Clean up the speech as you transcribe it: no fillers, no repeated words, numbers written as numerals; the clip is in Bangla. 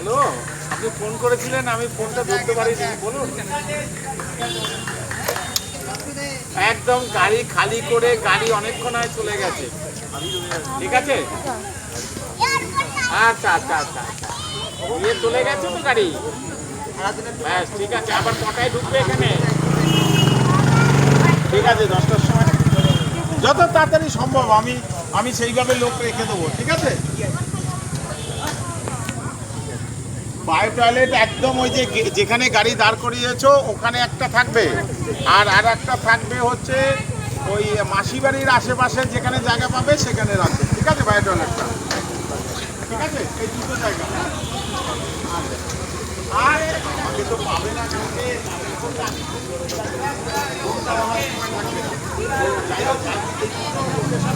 হ্যালো, আপনি ফোন করেছিলেন, আমি ফোনটা ধরতে পারিনি। বলুন। একদম গাড়ি খালি করে, গাড়ি অনেকক্ষণ আগে চলে গেছে। ঠিক আছে, আচ্ছা আচ্ছা আচ্ছা আচ্ছা, নিয়ে চলে গেছে তো গাড়ি। ব্যাস ঠিক আছে, আবার কটায় ঢুকবে এখানে? ঠিক আছে, 10টার সময়, যত তাড়াতাড়ি সম্ভব আমি আমি সেইভাবে লোক রেখে দেবো। ঠিক আছে, বায়ো টয়লেট একদম ওই যে যেখানে গাড়ি দাঁড় করিয়েছো ওখানে একটা থাকবে, আর একটা থাকবে হচ্ছে ওই মাসিবাড়ির আশেপাশে যেখানে জায়গা পাবে সেখানে রাখবে। ঠিক আছে, বায়ো টয়লেটটা। ঠিক আছে, এই দুটো জায়গা। আর আমাকে তো পাবে না কালকে, ফোনটা আমার সময় থাকবে না। যাই হোক, এই দুটো লোকেশন